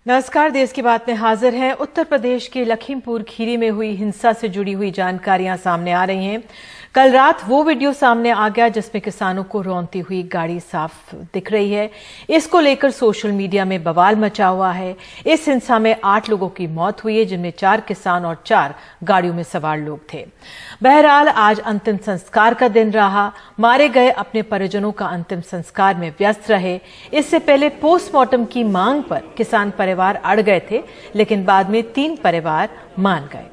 नमस्कार। देश की बात में हाजिर हैं। उत्तर प्रदेश के लखीमपुर खीरी में हुई हिंसा से जुड़ी हुई जानकारियां सामने आ रही हैं। कल रात वो वीडियो सामने आ गया जिसमें किसानों को रौंदती हुई गाड़ी साफ दिख रही है। इसको लेकर सोशल मीडिया में बवाल मचा हुआ है। इस हिंसा में 8 लोगों की मौत हुई है, जिनमें 4 किसान और 4 गाड़ियों में सवार लोग थे। बहरहाल आज अंतिम संस्कार का दिन रहा। मारे गए अपने परिजनों का अंतिम संस्कार में व्यस्त रहे। इससे पहले पोस्टमार्टम की मांग पर किसान परिवार अड़ गए थे, लेकिन बाद में 3 परिवार मान गए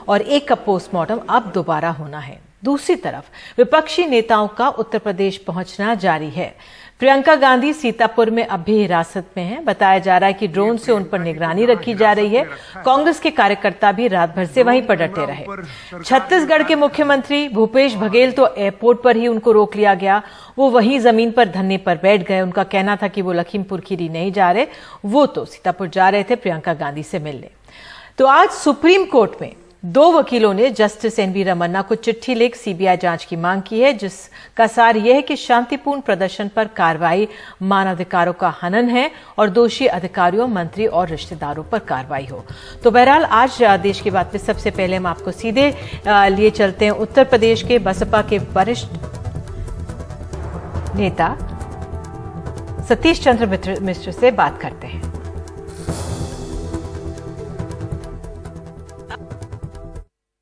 और एक का पोस्टमार्टम अब दोबारा होना है। दूसरी तरफ विपक्षी नेताओं का उत्तर प्रदेश पहुंचना जारी है। प्रियंका गांधी सीतापुर में अब भी हिरासत में हैं। बताया जा रहा है कि ड्रोन से उन पर निगरानी रखी जा रही है। कांग्रेस के कार्यकर्ता भी रात भर से वहीं पर डटे रहे। छत्तीसगढ़ के मुख्यमंत्री भूपेश बघेल तो एयरपोर्ट पर ही उनको रोक लिया गया। वो वहीं जमीन पर धरने पर बैठ गए। उनका कहना था कि वो लखीमपुर खीरी नहीं जा रहे, वो तो सीतापुर जा रहे थे प्रियंका गांधी से मिलने। तो आज सुप्रीम कोर्ट में 2 वकीलों ने जस्टिस एन वी रमन्ना को चिट्ठी लिख सीबीआई जांच की मांग की है, जिसका सार यह है कि शांतिपूर्ण प्रदर्शन पर कार्रवाई मानवाधिकारों का हनन है और दोषी अधिकारियों, मंत्री और रिश्तेदारों पर कार्रवाई हो। तो बहरहाल आज देश की बात में सबसे पहले हम आपको सीधे लिए चलते हैं उत्तर प्रदेश के बसपा के वरिष्ठ नेता सतीश चंद्र मिश्र से बात करते हैं।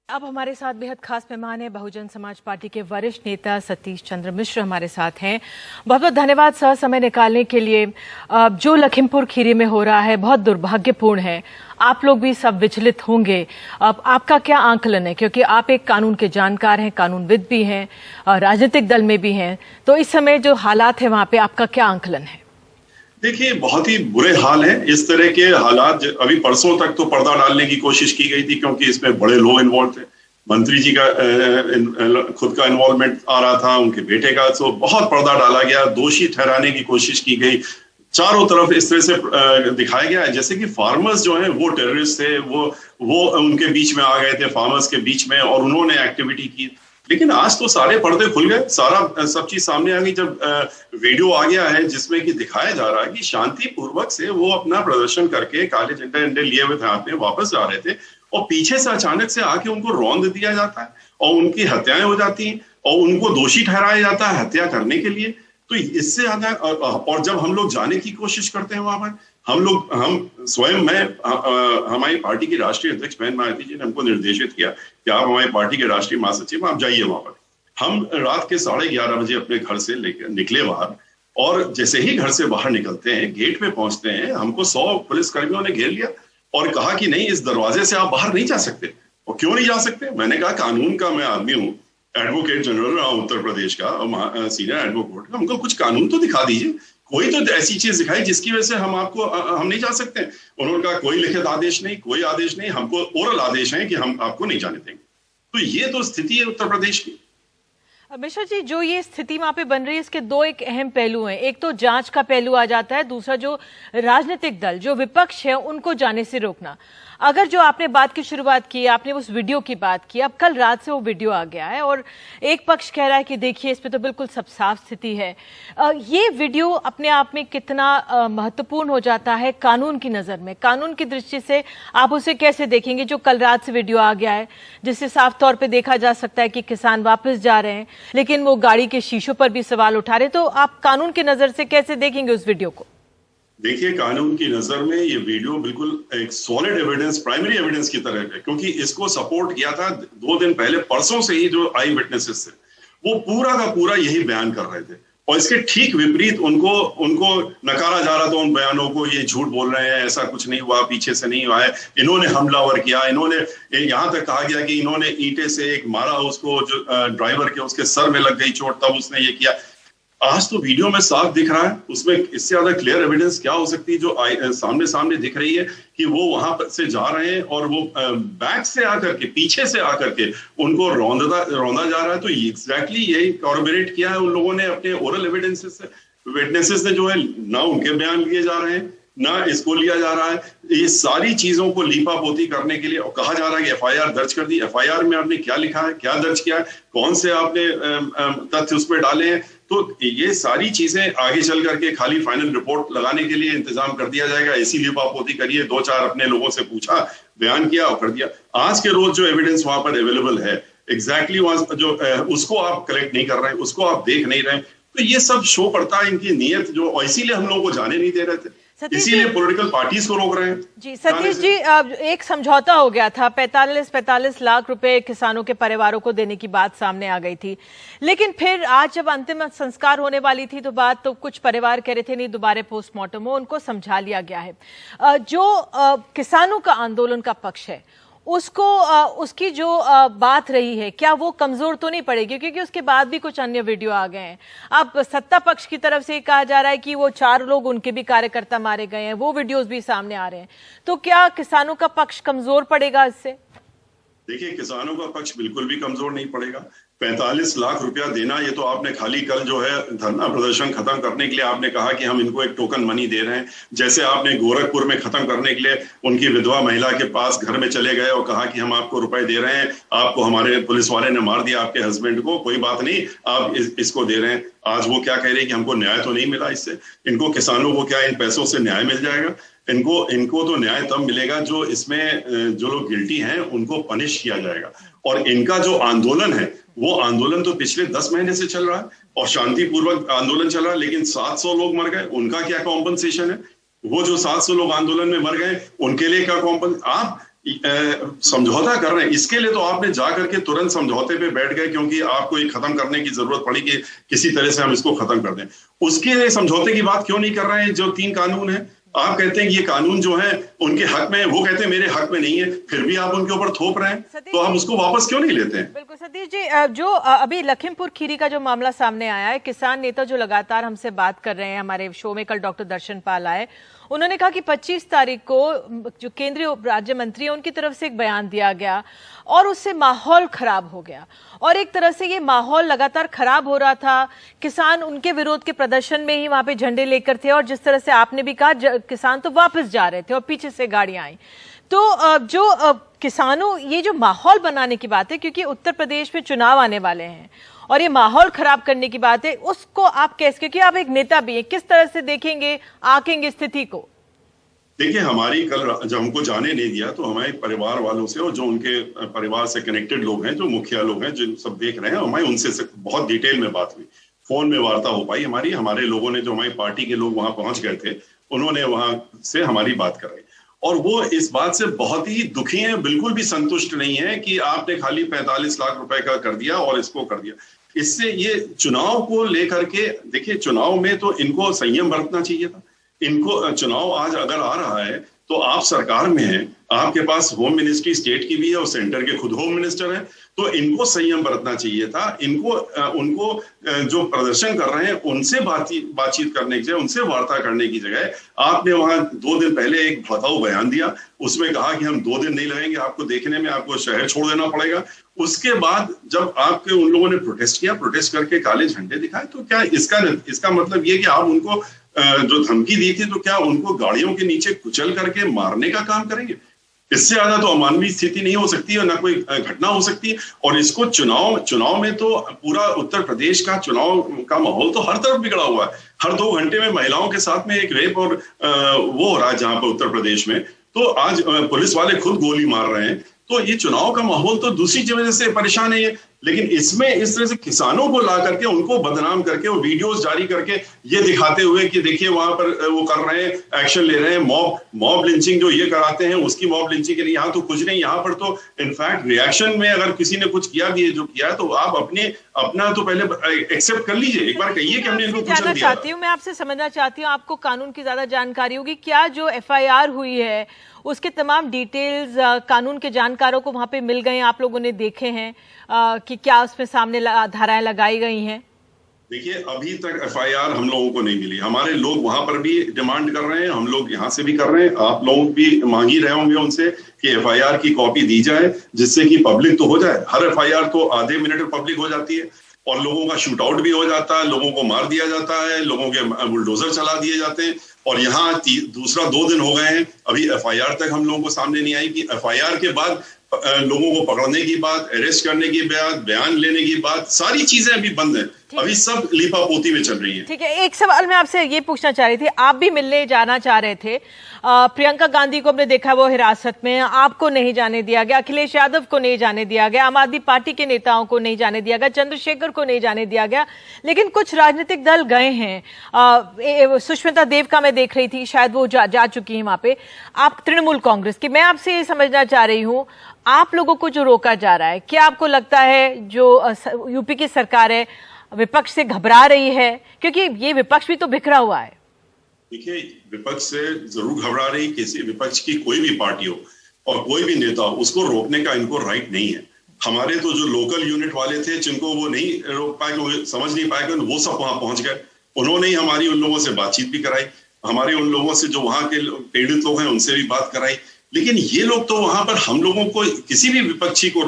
अब हमारे साथ बेहद खास मेहमान है, बहुजन समाज पार्टी के वरिष्ठ नेता सतीश चंद्र मिश्र हमारे साथ हैं। बहुत बहुत धन्यवाद सर समय निकालने के लिए। जो लखीमपुर खीरी में हो रहा है बहुत दुर्भाग्यपूर्ण है। आप लोग भी सब विचलित होंगे। अब आपका क्या आंकलन है, क्योंकि आप एक कानून के जानकार हैं, कानूनविद भी हैं, राजनीतिक दल में भी हैं, तो इस समय जो हालात है वहां पे आपका क्या आंकलन है? देखिए, बहुत ही बुरे हाल हैं। इस तरह के हालात अभी परसों तक तो पर्दा डालने की कोशिश की गई थी, क्योंकि इसमें बड़े लोग इन्वॉल्व थे। मंत्री जी का खुद का इन्वॉल्वमेंट आ रहा था, उनके बेटे का, तो बहुत पर्दा डाला गया, दोषी ठहराने की कोशिश की गई। चारों तरफ इस तरह से दिखाया गया है जैसे कि फार्मर्स जो हैं वो टेररिस्ट थे, वो उनके बीच में आ गए थे, फार्मर्स के बीच में, और उन्होंने एक्टिविटी की। लेकिन आज तो सारे पर्दे खुल गए, सब चीज सामने आ गई। जब वीडियो आ गया है जिसमें कि दिखाया जा रहा है कि शांतिपूर्वक से वो अपना प्रदर्शन करके काले झंडे लिए हुए थे हाथ में, वापस जा रहे थे, और पीछे से अचानक से आके उनको रौंद दिया जाता है और उनकी हत्याएं हो जाती हैं और उनको दोषी ठहराया जाता है हत्या करने के लिए। तो इससे ज्यादा, और जब हम लोग जाने की कोशिश करते हैं वहां पर, हम स्वयं, हमारी पार्टी की राष्ट्रीय अध्यक्ष बहन मायावती जी ने हमको निर्देशित किया कि आप हमारी पार्टी के राष्ट्रीय महासचिव, आप जाइए वहां पर। हम रात के 11:30 बजे अपने घर से निकले बाहर, और जैसे ही घर से बाहर निकलते हैं, गेट पे पहुंचते हैं, हमको 100 पुलिसकर्मियों ने घेर लिया और कहा कि नहीं, इस दरवाजे से आप बाहर नहीं जा सकते। और क्यों नहीं जा सकते? मैंने कहा, कानून का मैं आदमी हूँ, एडवोकेट जनरल रहा उत्तर प्रदेश का, सीनियर एडवोकेट का, हमको कुछ कानून तो दिखा दीजिए, कोई तो ऐसी चीज दिखाई जिसकी वजह से हम नहीं जा सकते। उन्होंने कहा, कोई लिखित आदेश नहीं, कोई आदेश नहीं, हमको ओरल आदेश है कि हम आपको नहीं जाने देंगे। तो ये तो स्थिति है उत्तर प्रदेश की। मिश्रा जी, जो ये स्थिति वहां पे बन रही है, इसके 2 एक अहम पहलू हैं। एक तो जांच का पहलू आ जाता है, दूसरा जो राजनीतिक दल, जो विपक्ष है, उनको जाने से रोकना। अगर जो आपने बात की शुरुआत की, आपने उस वीडियो की बात की, अब कल रात से वो वीडियो आ गया है और एक पक्ष कह रहा है कि देखिए इसमें तो बिल्कुल सब साफ स्थिति है। ये वीडियो अपने आप में कितना महत्वपूर्ण हो जाता है कानून की नजर में? कानून की दृष्टि से आप उसे कैसे देखेंगे, जो कल रात से वीडियो आ गया है, जिससे साफ तौर पर देखा जा सकता है कि किसान वापस जा रहे हैं, लेकिन वो गाड़ी के शीशों पर भी सवाल उठा रहे? तो आप कानून की नजर से कैसे देखेंगे उस वीडियो को? देखिए, कानून की नजर में ये वीडियो बिल्कुल एक सॉलिड एविडेंस, प्राइमरी एविडेंस की तरह है, क्योंकि इसको सपोर्ट किया था 2 दिन पहले, परसों से ही जो आई विटनेसेस थे वो पूरा का पूरा यही बयान कर रहे थे, और इसके ठीक विपरीत उनको नकारा जा रहा था, उन बयानों को। ये झूठ बोल रहे हैं, ऐसा कुछ नहीं हुआ, पीछे से नहीं हुआ है, इन्होंने हमलावर किया, इन्होंने, यहां तक कहा गया कि इन्होंने ईंटे से एक मारा उसको, जो ड्राइवर के, उसके सर में लग गई चोट, तब उसने ये किया। आज तो वीडियो में साफ दिख रहा है, उसमें इससे ज्यादा क्लियर एविडेंस क्या हो सकती है? जो सामने दिख रही है कि वो वहां से जा रहे हैं और वो बैक से आकर के, पीछे से आकर के उनको रौंदा जा रहा है। तो एग्जैक्टली यही कॉर्बोरेट किया है उन लोगों ने अपने ओरल एविडेंसेस से। विटनेसेस ने जो है ना, उनके बयान लिए जा रहे हैं, ना इसको लिया जा रहा है। ये सारी चीजों को लीपापोती करने के लिए और कहा जा रहा है कि एफआईआर दर्ज कर दी। एफआईआर में आपने क्या लिखा है, क्या दर्ज किया है, कौन से आपने तथ्य उसमें डाले हैं, तो ये सारी चीजें आगे चल करके खाली फाइनल रिपोर्ट लगाने के लिए इंतजाम कर दिया जाएगा। ऐसी लीपापोती करिए, 2-4 अपने लोगों से पूछा, बयान किया और कर दिया। आज के रोज जो एविडेंस वहां पर अवेलेबल है एग्जैक्टली वहां जो उसको आप कलेक्ट नहीं कर रहे हैं, उसको आप देख नहीं रहे हैं, तो ये सब शो पड़ता है इनकी नीयत जो, इसीलिए हम लोगों को जाने नहीं दे रहे थे, इसीलिए पॉलिटिकल पार्टीज को रोक रहे हैं। जी सतीश जी, एक समझौता हो गया था, 45 लाख रुपए किसानों के परिवारों को देने की बात सामने आ गई थी, लेकिन फिर आज जब अंतिम संस्कार होने वाली थी तो बात तो कुछ परिवार कह रहे थे नहीं दोबारा पोस्टमार्टम हो, उनको समझा लिया गया है। जो किसानों का आंदोलन का पक्ष है उसको उसकी जो बात रही है क्या वो कमजोर तो नहीं पड़ेगी, क्योंकि उसके बाद भी कुछ अन्य वीडियो आ गए हैं। अब सत्ता पक्ष की तरफ से कहा जा रहा है कि वो 4 लोग उनके भी कार्यकर्ता मारे गए हैं, वो वीडियोस भी सामने आ रहे हैं, तो क्या किसानों का पक्ष कमजोर पड़ेगा इससे? देखिए, किसानों का पक्ष बिल्कुल भी कमजोर नहीं पड़ेगा। 45 लाख रुपया देना, ये तो आपने खाली कल जो है धरना प्रदर्शन खत्म करने के लिए आपने कहा कि हम इनको एक टोकन मनी दे रहे हैं, जैसे आपने गोरखपुर में खत्म करने के लिए उनकी विधवा महिला के पास घर में चले गए और कहा कि हम आपको रुपए दे रहे हैं, आपको हमारे पुलिस वाले ने मार दिया आपके हस्बैंड को, कोई बात नहीं, आप इसको दे रहे हैं। आज वो क्या कह रहे हैं कि हमको न्याय तो नहीं मिला इससे। इनको किसानों को क्या इन पैसों से न्याय मिल जाएगा? इनको तो न्याय तब मिलेगा जो इसमें जो लोग गिल्टी हैं उनको पनिश किया जाएगा। और इनका जो आंदोलन है वो आंदोलन तो पिछले 10 महीने से चल रहा है और शांतिपूर्वक आंदोलन चल रहा है, लेकिन 700 लोग मर गए, उनका क्या कॉम्पनसेशन है? वो जो 700 लोग आंदोलन में मर गए उनके लिए क्या आप समझौता कर रहे हैं? इसके लिए तो आपने जा करके तुरंत समझौते पे बैठ गए, क्योंकि आपको ये खत्म करने की जरूरत पड़ी कि किसी तरह से हम इसको खत्म कर दें। उसके लिए समझौते की बात क्यों नहीं कर रहे हैं? जो 3 कानून है, आप कहते हैं कि ये कानून जो है उनके हक में है, वो कहते हैं मेरे हक में नहीं है, फिर भी आप उनके ऊपर थोप रहे हैं, तो आप उसको वापस क्यों नहीं लेते हैं? बिल्कुल सतीश जी, जो अभी लखीमपुर खीरी का जो मामला सामने आया है, किसान नेता जो लगातार हमसे बात कर रहे हैं, हमारे शो में कल डॉक्टर दर्शन पाल आए, उन्होंने कहा कि 25 तारीख को जो केंद्रीय राज्य मंत्री है उनकी तरफ से एक बयान दिया गया और उससे माहौल खराब हो गया, और एक तरह से ये माहौल लगातार खराब हो रहा था। किसान उनके विरोध के प्रदर्शन में ही वहां पे झंडे लेकर थे, और जिस तरह से आपने भी कहा किसान तो वापस जा रहे थे और पीछे से गाड़ियां आई। तो जो किसानों ये जो माहौल बनाने की बात है, क्योंकि उत्तर प्रदेश में चुनाव आने वाले हैं और ये माहौल खराब करने की बात है, उसको आप कैसे, क्योंकि आप एक नेता भी हैं, किस तरह से देखेंगे आकेंगे स्थिति को? देखिए, हमारी कल जब हमको जाने नहीं दिया तो हमारे परिवार वालों से और जो उनके परिवार से कनेक्टेड लोग हैं, जो मुखिया लोग हैं, जो सब देख रहे हैं, हमारी उनसे बहुत डिटेल में बात हुई, फोन में वार्ता हो पाई हमारी। हमारे लोगों ने, जो हमारी पार्टी के लोग वहां पहुंच गए थे, उन्होंने वहां से हमारी बात कराई और वो इस बात से बहुत ही दुखी हैं, बिल्कुल भी संतुष्ट नहीं है कि आपने खाली 45 लाख रुपए का कर दिया और इसको कर दिया। इससे ये चुनाव को लेकर के, देखिए चुनाव में तो इनको संयम बरतना चाहिए था। इनको चुनाव आज अगर आ रहा है तो आप सरकार में हैं, आपके पास होम मिनिस्ट्री स्टेट की भी है और सेंटर के खुद होम मिनिस्टर हैं, तो इनको संयम बरतना चाहिए था। उनको जो प्रदर्शन कर रहे हैं उनसे बातचीत करने की जगह, उनसे वार्ता करने की जगह आपने वहां 2 दिन पहले एक भड़काऊ बयान दिया, उसमें कहा कि हम 2 दिन नहीं लगेंगे आपको देखने में, आपको शहर छोड़ देना पड़ेगा। उसके बाद जब आपके उन लोगों ने प्रोटेस्ट किया, प्रोटेस्ट करके काले झंडे दिखाए, तो क्या इसका मतलब ये कि आप उनको जो धमकी दी थी, तो क्या उनको गाड़ियों के नीचे कुचल करके मारने का काम करेंगे? इससे ज्यादा तो अमानवीय स्थिति नहीं हो सकती है, ना कोई घटना हो सकती है। और इसको चुनाव में तो पूरा उत्तर प्रदेश का चुनाव का माहौल तो हर तरफ बिगड़ा हुआ है। हर 2 घंटे में महिलाओं के साथ में एक रेप और वो हो रहा है जहां पर उत्तर प्रदेश में, तो आज पुलिस वाले खुद गोली मार रहे हैं। तो ये चुनाव का माहौल तो दूसरी वजह से परेशान है, लेकिन इसमें इस तरह से किसानों को ला करके, उनको बदनाम करके और वीडियोस जारी करके ये दिखाते हुए कि देखिए वहां पर वो कर रहे हैं, एक्शन ले रहे हैं, मॉब लिंचिंग जो ये कराते हैं उसकी मॉब लिंचिंग के लिए, यहाँ तो कुछ नहीं। यहाँ पर तो इनफैक्ट रिएक्शन में अगर किसी ने कुछ किया भी है, जो किया है, तो आप अपना तो पहले एक्सेप्ट कर लीजिए, एक बार कहिए कि हमने इनको कुचल दिया। मैं आपसे समझना चाहती हूँ, आपको कानून की ज्यादा जानकारी होगी, क्या जो FIR हुई है उसके तमाम डिटेल्स कानून के जानकारों को वहां पे मिल गए हैं? आप लोगों ने देखे हैं कि क्या उसमें सामने धाराएं लगाई गई हैं? देखिए, अभी तक FIR हम लोगों को नहीं मिली। हमारे लोग वहां पर भी डिमांड कर रहे हैं, हम लोग यहाँ से भी कर रहे हैं, आप लोग भी मांग ही रहे होंगे उनसे कि FIR की कॉपी दी जाए, जिससे कि पब्लिक तो हो जाए। हर FIR तो आधे मिनट में पब्लिक हो जाती है। और लोगों का शूट आउट भी हो जाता है, लोगों को मार दिया जाता है, लोगों के बुलडोजर चला दिए जाते हैं। और यहाँ दूसरा 2 दिन हो गए हैं, अभी एफआईआर तक हम लोगों को सामने नहीं आई कि एफआईआर के बाद लोगों को पकड़ने की बात, अरेस्ट करने की बात, बयान लेने की बात, सारी चीजें अभी बंद है। अभी सब लीपापोती में चल रही है। ठीक है, एक सवाल मैं आपसे ये पूछना चाह रही थी, आप भी मिलने जाना चाह रहे थे, प्रियंका गांधी को हमने देखा वो हिरासत में, आपको नहीं जाने दिया गया, अखिलेश यादव को नहीं जाने दिया गया, आम आदमी पार्टी के नेताओं को नहीं जाने दिया गया, चंद्रशेखर को नहीं जाने दिया गया, लेकिन कुछ राजनीतिक दल गए हैं। सुष्मिता देव का मैं देख रही थी, शायद वो जा चुकी है वहां पे। आप तृणमूल कांग्रेस की, मैं आपसे ये समझना चाह रही हूँ, आप लोगों को जो रोका जा रहा है, क्या आपको लगता है जो यूपी की सरकार है विपक्ष से घबरा रही है? क्योंकि ये विपक्ष भी तो बिखरा हुआ है। देखिए, विपक्ष से जरूर घबरा रही, किसी विपक्ष की कोई भी पार्टी हो और कोई भी नेता हो, उसको रोकने का इनको राइट नहीं है। हमारे तो जो लोकल यूनिट वाले थे, जिनको वो नहीं रोक पाए, वो समझ नहीं पाए, वो सब वहां पहुंच गए। उन्होंने ही हमारी उन लोगों से बातचीत भी कराई, हमारे उन लोगों से जो वहां के पीड़ित लोग हैं उनसे भी बात कराई। लेकिन ये लोग तो वहां पर हम लोगों को, किसी भी विपक्षी को,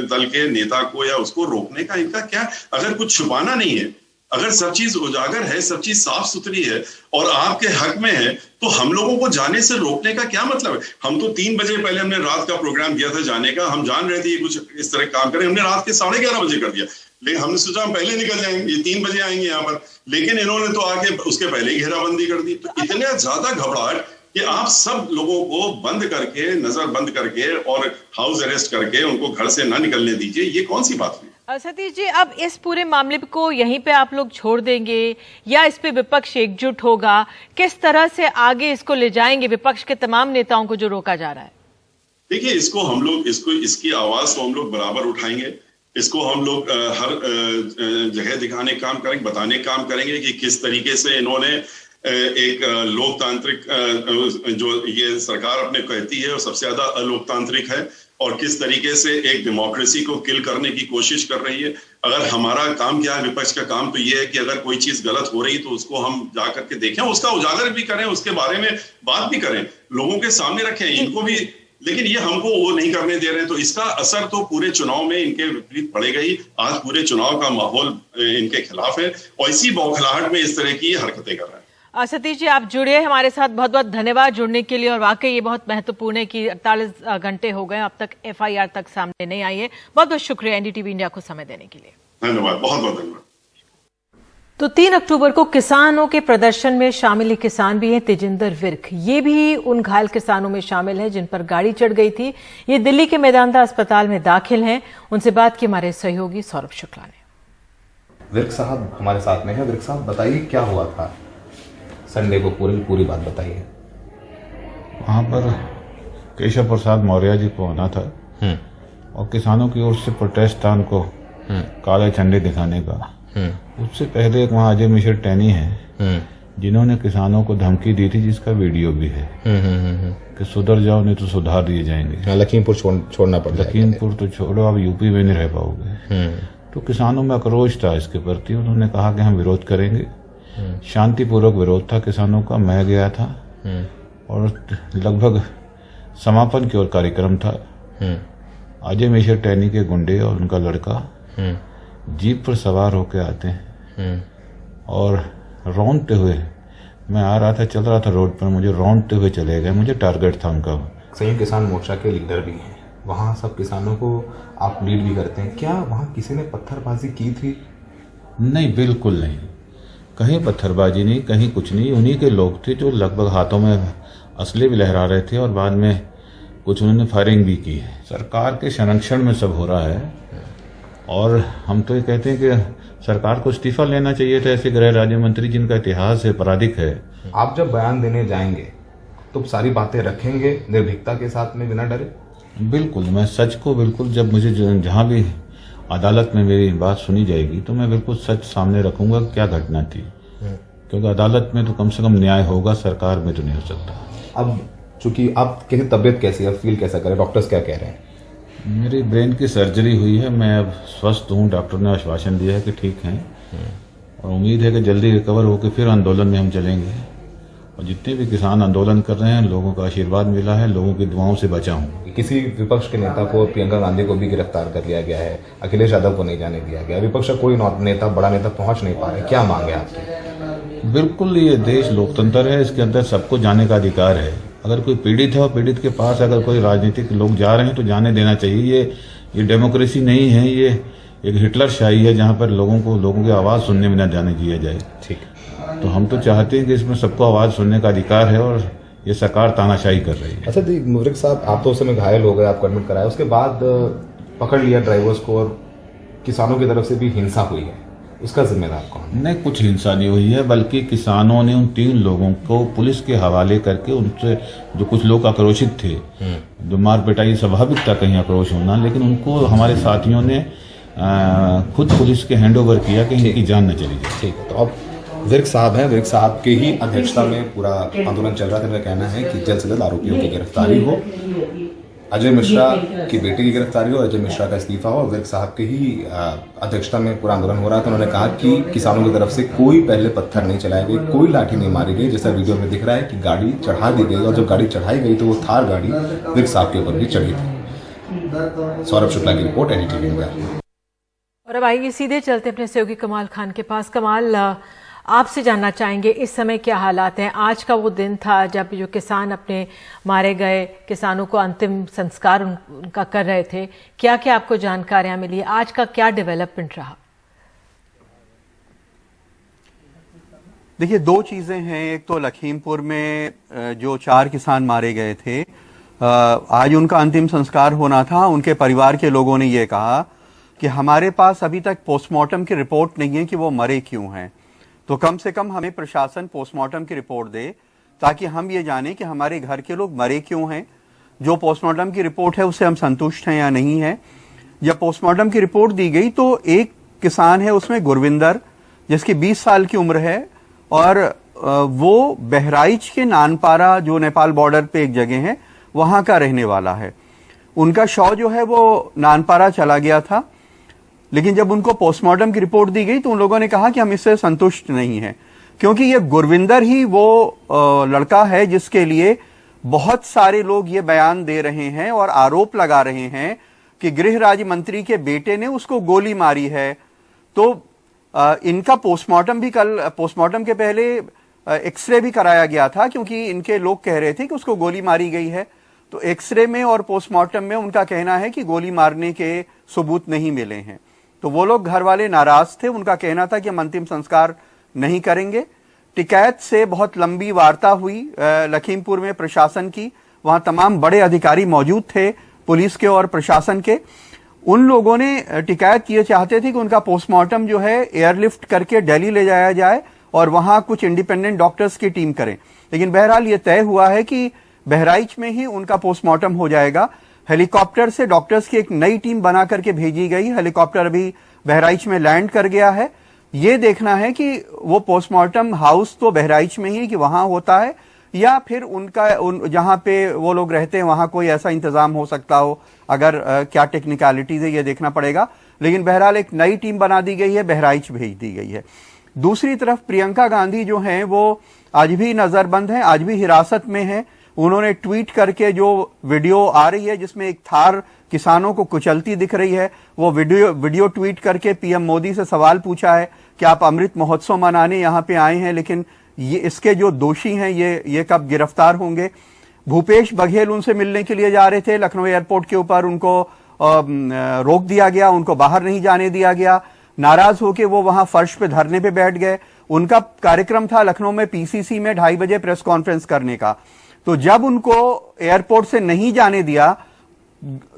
दल के नेता को या उसको रोकने का इनका क्या, अगर कुछ छुपाना नहीं है, अगर सब चीज उजागर है, सब चीज साफ सुथरी है और आपके हक में है, तो हम लोगों को जाने से रोकने का क्या मतलब है? हम तो 3 बजे पहले हमने रात का प्रोग्राम दिया था जाने का, हम जान रहे थे ये कुछ इस तरह काम करें, हमने रात के 11:30 बजे कर दिया, लेकिन हमने सोचा हम पहले निकल जाएंगे, ये 3 बजे आएंगे यहाँ पर, लेकिन इन्होंने तो आके उसके पहले ही घेराबंदी कर दी। तो इतने ज्यादा घबराहट कि आप सब लोगों को बंद करके, नजर बंद करके और हाउस अरेस्ट करके उनको घर से ना निकलने दीजिए, ये कौन सी बात हुई? सतीश जी, अब इस पूरे मामले को यहीं पे आप लोग छोड़ देंगे या इस पे विपक्ष एकजुट होगा? किस तरह से आगे इसको ले जाएंगे विपक्ष के तमाम नेताओं को जो रोका जा रहा है? देखिए, इसको हम लोग, इसकी आवाज को हम लोग बराबर उठाएंगे, इसको हम लोग हर जगह दिखाने काम करेंगे, बताने काम करेंगे कि किस तरीके से इन्होंने एक लोकतांत्रिक, जो ये सरकार अपने कहती है वो सबसे ज्यादा अलोकतांत्रिक है, और किस तरीके से एक डेमोक्रेसी को किल करने की कोशिश कर रही है। अगर हमारा काम क्या है, विपक्ष का काम तो ये है कि अगर कोई चीज गलत हो रही तो उसको हम जा करके देखें, उसका उजागर भी करें, उसके बारे में बात भी करें, लोगों के सामने रखें इनको भी, लेकिन ये हमको वो नहीं करने दे रहे हैं। तो इसका असर तो पूरे चुनाव में इनके विपरीत पड़ेगा ही। आज पूरे चुनाव का माहौल इनके खिलाफ है और इसी बौखलाहट में इस तरह की हरकतें कर रहे हैं। सतीश जी, आप जुड़े हमारे साथ, बहुत बहुत धन्यवाद जुड़ने के लिए। और वाकई ये बहुत महत्वपूर्ण है कि 48 घंटे हो गए, अब तक एफआईआर तक सामने नहीं आई है। बहुत बहुत शुक्रिया एनडीटीवी इंडिया को समय देने के लिए। धन्यवाद, बहुत बहुत धन्यवाद। तो 3 अक्टूबर को किसानों के प्रदर्शन में शामिल एक किसान भी हैं, तेजिंदर विर्क। ये भी उन घायल किसानों में शामिल है जिन पर गाड़ी चढ़ गई थी। ये दिल्ली के मेदांता अस्पताल में दाखिल हैं। उनसे बात की हमारे सहयोगी सौरभ शुक्ला ने। विर्क साहब हमारे साथ में है। विर्क साहब, बताइए क्या हुआ था संडे को, पूरी बात बताइए। वहाँ पर केशव प्रसाद मौर्य जी को आना था और किसानों की ओर से प्रोटेस्ट था उनको काले झंडे दिखाने का। उससे पहले एक वहाँ अजय मिश्र टैनी है जिन्होंने किसानों को धमकी दी थी, जिसका वीडियो भी है कि सुधर जाओ नहीं तो सुधार दिए जाएंगे। लखीमपुर छोड़ना पड़ जाएगा। लखीमपुर तो छोड़ो, अब यूपी में नहीं रह पाओगे। तो किसानों में आक्रोश था इसके प्रति। उन्होंने कहा कि हम विरोध करेंगे। शांतिपूर्वक विरोध था किसानों का। मैं गया था और लगभग समापन की ओर कार्यक्रम था। अजय मिश्र टैनी के गुंडे और उनका लड़का जीप पर सवार होकर आते हैं और रौंदते हुए, मैं आ रहा था, चल रहा था रोड पर, मुझे रौंदते हुए चले गए। मुझे टारगेट था उनका। संयुक्त किसान मोर्चा के लीडर भी हैं, वहाँ सब किसानों को आप लीड भी करते हैं। क्या वहाँ किसी ने पत्थरबाजी की थी? नहीं, बिल्कुल नहीं। कहीं पत्थरबाजी नहीं, कहीं कुछ नहीं। उन्हीं के लोग थे जो लगभग हाथों में असले भी लहरा रहे थे और बाद में कुछ उन्होंने फायरिंग भी की है। सरकार के संरक्षण में सब हो रहा है और हम तो ये कहते हैं कि सरकार को इस्तीफा लेना चाहिए था ऐसे गृह राज्य मंत्री जिनका इतिहास है, आपराधिक है। आप जब बयान देने जाएंगे तो सारी बातें रखेंगे निर्भीकता के साथ में, बिना डरे? बिल्कुल, मैं सच को बिल्कुल, जब मुझे जहाँ भी अदालत में मेरी बात सुनी जाएगी तो मैं बिल्कुल सच सामने रखूंगा क्या घटना थी, क्योंकि अदालत में तो कम से कम न्याय होगा, सरकार में तो नहीं हो सकता। अब चूंकि आप की तबीयत कैसी है, फील कैसा करें, डॉक्टर्स क्या कह रहे हैं? मेरी ब्रेन की सर्जरी हुई है, मैं अब स्वस्थ हूँ। डॉक्टर ने आश्वासन दिया है कि ठीक हैं और उम्मीद है कि जल्दी रिकवर होकर फिर आंदोलन में हम चलेंगे। और जितने भी किसान आंदोलन कर रहे हैं, लोगों का आशीर्वाद मिला है, लोगों की दुआओं से बचा हूँ। किसी विपक्ष के नेता को, प्रियंका गांधी को भी गिरफ्तार कर लिया गया है, अखिलेश यादव को नहीं जाने दिया गया, विपक्ष का कोई नेता, बड़ा नेता पहुंच नहीं पा रहे, क्या मांगे आपकी? बिल्कुल, ये देश लोकतंत्र है, इसके अंदर सबको जाने का अधिकार है। अगर कोई पीड़ित है और पीड़ित के पास अगर कोई राजनीतिक लोग जा रहे हैं तो जाने देना चाहिए। ये डेमोक्रेसी नहीं है, ये एक हिटलर शाही है जहाँ पर लोगों की आवाज़ सुनने में न जाने दिया जाए। ठीक, तो हम तो चाहते हैं कि इसमें सबको आवाज़ सुनने का अधिकार है और ये सरकार तानाशाही कर रही है। अच्छा मुबारक साहब, आप तो उस समय घायल हो गए, आपको एडमिट कराया, उसके बाद पकड़ लिया ड्राइवर्स को और किसानों की तरफ से भी हिंसा हुई है, उसका जिम्मेदार कौन? नहीं, कुछ हिंसा नहीं हुई है, बल्कि किसानों ने उन 3 लोगों को पुलिस के हवाले करके, उनसे जो कुछ लोग आक्रोशित थे, जो मार पिटाई, स्वाभाविक था कहीं आक्रोश होना, लेकिन उनको हमारे साथियों ने खुद पुलिस के हैंडओवर किया कि इनकी जान न चली जाए। ठीक, तो अब विर्क साहब हैं, विर्क साहब के ही अध्यक्षता में पूरा आंदोलन चल रहा था। मेरा कहना है कि जल्द से जल्द आरोपियों की गिरफ्तारी हो, अजय मिश्रा की बेटी की गिरफ्तारी हो, अजय मिश्रा का इस्तीफा हो। विर्क साहब के ही अध्यक्षता में पूरा आंदोलन हो रहा था। उन्होंने कहा कि किसानों की तरफ से कोई पहले पत्थर नहीं चलाए गए, कोई लाठी नहीं मारी गई, जैसा वीडियो में दिख रहा है कि गाड़ी चढ़ा दी गई, और जब गाड़ी चढ़ाई गई तो वो थार गाड़ी विर्क साहब के ऊपर भी चढ़ी थी। सौरभ शुक्ला की रिपोर्ट, एनडीटीवी इंडिया। और अब आइए सीधे चलते अपने सहयोगी कमाल खान के पास। कमाल, आपसे जानना चाहेंगे इस समय क्या हालात हैं? आज का वो दिन था जब जो किसान अपने मारे गए किसानों को अंतिम संस्कार उनका कर रहे थे, क्या क्या आपको जानकारियां मिली? आज का क्या डेवलपमेंट रहा? देखिए, 2 चीजें हैं। एक तो लखीमपुर में जो 4 किसान मारे गए थे, आज उनका अंतिम संस्कार होना था। उनके परिवार के लोगों ने ये कहा कि हमारे पास अभी तक पोस्टमार्टम की रिपोर्ट नहीं है कि वो मरे क्यों हैं, तो कम से कम हमें प्रशासन पोस्टमार्टम की रिपोर्ट दे ताकि हम ये जाने कि हमारे घर के लोग मरे क्यों हैं। जो पोस्टमार्टम की रिपोर्ट है उससे हम संतुष्ट हैं या नहीं है। जब पोस्टमार्टम की रिपोर्ट दी गई तो एक किसान है उसमें गुरविंदर, जिसकी 20 साल की उम्र है, और वो बहराइच के नानपारा, जो नेपाल बॉर्डर पे एक जगह है, वहां का रहने वाला है। उनका शव जो है वो नानपारा चला गया था, लेकिन जब उनको पोस्टमार्टम की रिपोर्ट दी गई तो उन लोगों ने कहा कि हम इससे संतुष्ट नहीं हैं, क्योंकि ये गुरविंदर ही वो लड़का है जिसके लिए बहुत सारे लोग ये बयान दे रहे हैं और आरोप लगा रहे हैं कि गृह राज्य मंत्री के बेटे ने उसको गोली मारी है। तो इनका पोस्टमार्टम भी पोस्टमार्टम के पहले एक्सरे भी कराया गया था, क्योंकि इनके लोग कह रहे थे कि उसको गोली मारी गई है। तो एक्सरे में और पोस्टमार्टम में उनका कहना है कि गोली मारने के सबूत नहीं मिले हैं। तो वो लोग, घर वाले नाराज थे। उनका कहना था कि हम अंतिम संस्कार नहीं करेंगे। टिकैत से बहुत लंबी वार्ता हुई लखीमपुर में प्रशासन की। वहां तमाम बड़े अधिकारी मौजूद थे, पुलिस के और प्रशासन के। उन लोगों ने, टिकैत ये चाहते थे कि उनका पोस्टमार्टम जो है एयरलिफ्ट करके दिल्ली ले जाया जाए और वहां कुछ इंडिपेंडेंट डॉक्टर्स की टीम करें, लेकिन बहरहाल ये तय हुआ है कि बहराइच में ही उनका पोस्टमार्टम हो जाएगा। हेलीकॉप्टर से डॉक्टर्स की एक नई टीम बना करके भेजी गई। हेलीकॉप्टर अभी बहराइच में लैंड कर गया है। ये देखना है कि वो पोस्टमार्टम हाउस तो बहराइच में ही कि वहां होता है, या फिर जहां पे वो लोग रहते हैं वहां कोई ऐसा इंतजाम हो सकता हो। अगर क्या टेक्निकलिटीज है ये देखना पड़ेगा, लेकिन बहरहाल एक नई टीम बना दी गई है, बहराइच भेज दी गई है। दूसरी तरफ प्रियंका गांधी जो हैं वो आज भी नजरबंद हैं, आज भी हिरासत में हैं। उन्होंने ट्वीट करके जो वीडियो आ रही है जिसमें एक थार किसानों को कुचलती दिख रही है, वो वीडियो ट्वीट करके पीएम मोदी से सवाल पूछा है कि आप अमृत महोत्सव मनाने यहाँ पे आए हैं, लेकिन ये इसके जो दोषी हैं ये कब गिरफ्तार होंगे। भूपेश बघेल उनसे मिलने के लिए जा रहे थे लखनऊ एयरपोर्ट के ऊपर, उनको रोक दिया गया, उनको बाहर नहीं जाने दिया गया। नाराज होकर वो वहां फर्श पे धरने पे बैठ गए। उनका कार्यक्रम था लखनऊ में पीसीसी में 2:30 बजे प्रेस कॉन्फ्रेंस करने का। तो जब उनको एयरपोर्ट से नहीं जाने दिया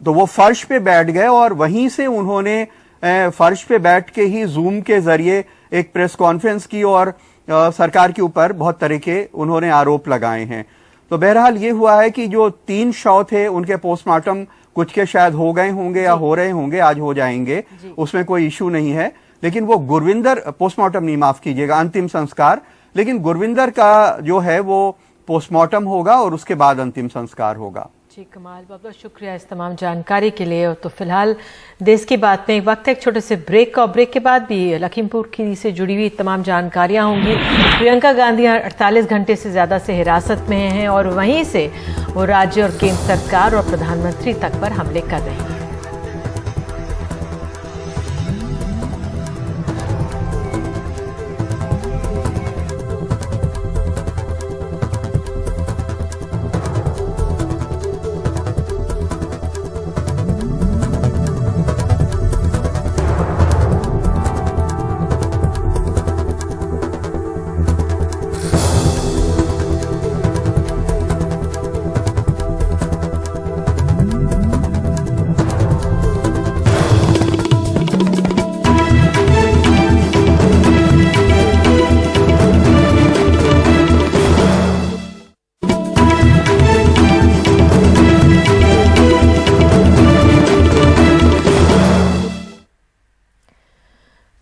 तो वो फर्श पे बैठ गए, और वहीं से उन्होंने फर्श पे बैठ के ही जूम के जरिए एक प्रेस कॉन्फ्रेंस की और सरकार के ऊपर बहुत तरह के उन्होंने आरोप लगाए हैं। तो बहरहाल ये हुआ है कि जो 3 शव थे उनके पोस्टमार्टम कुछ के शायद हो गए होंगे या हो रहे होंगे, आज हो जाएंगे, उसमें कोई इशू नहीं है। लेकिन वो गुरविंदर, पोस्टमार्टम नहीं, माफ कीजिएगा, अंतिम संस्कार, लेकिन गुरविंदर का जो है वो पोस्टमार्टम होगा और उसके बाद अंतिम संस्कार होगा। जी कमाल, बहुत बहुत शुक्रिया इस तमाम जानकारी के लिए। तो फिलहाल देश की बात में वक्त है एक छोटे से ब्रेक का, और ब्रेक के बाद भी लखीमपुर खीरी से जुड़ी हुई तमाम जानकारियां होंगी। प्रियंका गांधी 48 घंटे से ज़्यादा से हिरासत में हैं और वहीं से वो राज्य और केंद्र सरकार और प्रधानमंत्री तक पर हमले कर रही हैं।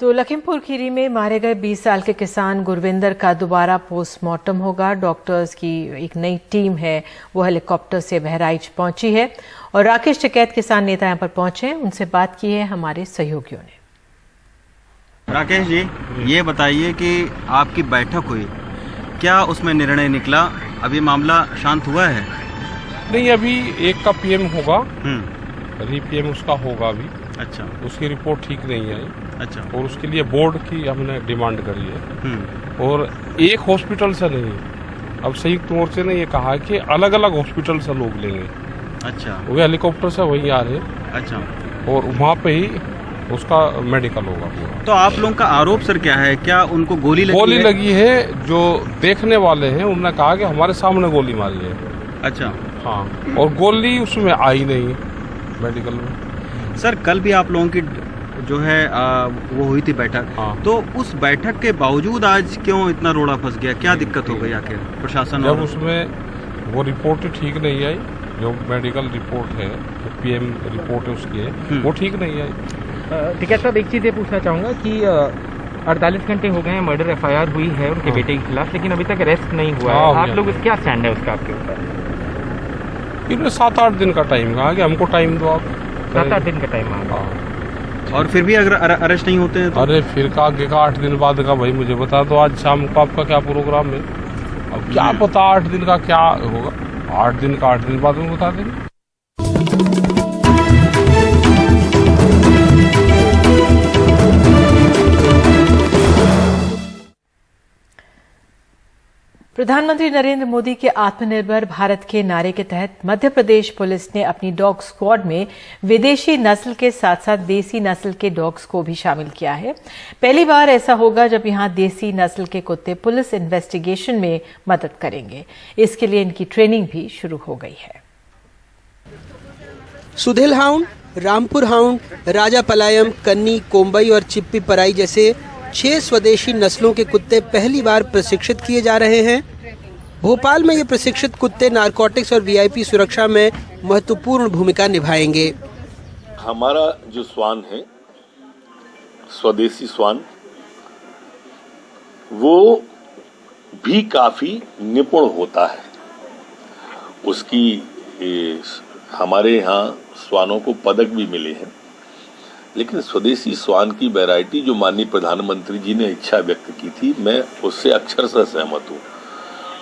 तो लखीमपुर खीरी में मारे गए 20 साल के किसान गुरविंदर का दोबारा पोस्टमार्टम होगा। डॉक्टर्स की एक नई टीम है वो हेलीकॉप्टर से बहराइच पहुंची है और राकेश टिकैत किसान नेता यहां पर पहुंचे, उनसे बात की है हमारे सहयोगियों ने। राकेश जी, ये बताइए कि आपकी बैठक हुई, क्या उसमें निर्णय निकला? अभी मामला शांत हुआ है? नहीं, अभी एक का पीएम होगा, पीएम उसका होगा अभी। अच्छा, उसकी रिपोर्ट ठीक नहीं आई। अच्छा, और उसके लिए बोर्ड की हमने डिमांड करी है। और एक हॉस्पिटल से नहीं, अब संयुक्त मोर्चे ने ये कहा कि अलग अलग हॉस्पिटल से लोग लेंगे। अच्छा, वो हेलीकॉप्टर से वहीं आ रहे हैं। अच्छा, और वहाँ पे ही उसका मेडिकल होगा पूरा। तो आप लोगों का आरोप सर क्या है? क्या उनको गोली लगी है? जो देखने वाले हैं उन्होंने कहा कि हमारे सामने गोली मारी है। अच्छा, हाँ, और गोली उसमें आई नहीं मेडिकल में। सर कल भी आप लोगों की जो है वो हुई थी बैठक, हाँ। तो उस बैठक के बावजूद आज क्यों इतना रोड़ा फंस गया? क्या दिक्कत हो गई आखिर प्रशासन? जब उसमें वो रिपोर्ट ठीक नहीं आई, जो मेडिकल रिपोर्ट है, जो पीएम रिपोर्ट है उसकी है, वो ठीक नहीं आई। टिकैत साहब, एक चीज़ ये पूछना चाहूँगा कि 48 घंटे हो गए हैं, मर्डर एफआईआर हुई है उनके बेटे के खिलाफ, लेकिन अभी तक अरेस्ट नहीं हुआ है। आप लोग क्या स्टैंड है उसका आपके ऊपर? इन्होंने 7-8 दिन का टाइम कहा कि हमको टाइम दो आप। 7-8 दिन का टाइम मांगा। और फिर भी अगर अरेस्ट नहीं होते हैं तो? अरे फिर का आगे का 8 दिन बाद का भाई मुझे बता दो आज शाम को आपका क्या प्रोग्राम है। अब क्या पता 8 दिन का क्या होगा। 8 दिन का 8 दिन बाद में बता देंगे। प्रधानमंत्री नरेंद्र मोदी के आत्मनिर्भर भारत के नारे के तहत मध्य प्रदेश पुलिस ने अपनी डॉग स्क्वाड में विदेशी नस्ल के साथ साथ देसी नस्ल के डॉग्स को भी शामिल किया है। पहली बार ऐसा होगा जब यहां देसी नस्ल के कुत्ते पुलिस इन्वेस्टिगेशन में मदद करेंगे। इसके लिए इनकी ट्रेनिंग भी शुरू हो गई है। सुधेल हाउंड, रामपुर हाउंड, राजा पलायम, कन्नी, कोम्बई और चिप्पी पराई जैसे 6 स्वदेशी नस्लों के कुत्ते पहली बार प्रशिक्षित किए जा रहे हैं। भोपाल में ये प्रशिक्षित कुत्ते नारकोटिक्स और वीआईपी सुरक्षा में महत्वपूर्ण भूमिका निभाएंगे। हमारा जो स्वान है, स्वदेशी स्वान, वो भी काफी निपुण होता है। उसकी हमारे यहाँ स्वानों को पदक भी मिले हैं। लेकिन स्वदेशी स्वान की वैरायटी जो माननीय प्रधानमंत्री जी ने इच्छा व्यक्त की थी, मैं उससे अक्षरशः सहमत हूँ।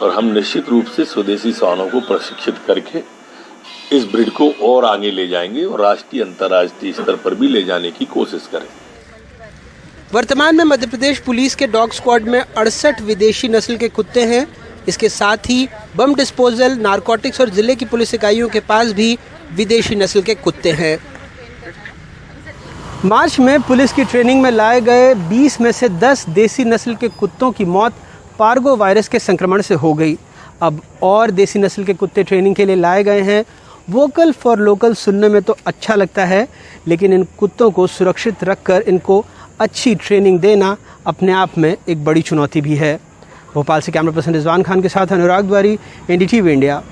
और हम निश्चित रूप से स्वदेशी स्वानों को प्रशिक्षित करके इस ब्रीड को और आगे ले जाएंगे और राष्ट्रीय अंतर्राष्ट्रीय स्तर पर भी ले जाने की कोशिश करें। वर्तमान में मध्य प्रदेश पुलिस के डॉग स्क्वाड में 68 विदेशी नस्ल के कुत्ते हैं। इसके साथ ही बम डिस्पोजल, नारकोटिक्स और जिले की पुलिस इकाइयों के पास भी विदेशी नस्ल के कुत्ते हैं। मार्च में पुलिस की ट्रेनिंग में लाए गए 20 में से 10 देसी नस्ल के कुत्तों की मौत पार्गो वायरस के संक्रमण से हो गई। अब और देसी नस्ल के कुत्ते ट्रेनिंग के लिए लाए गए हैं। वोकल फॉर लोकल सुनने में तो अच्छा लगता है, लेकिन इन कुत्तों को सुरक्षित रखकर इनको अच्छी ट्रेनिंग देना अपने आप में एक बड़ी चुनौती भी है। भोपाल से कैमरा पर्सन रिजवान खान के साथ अनुराग द्वारी, एनडीटीवी इंडिया।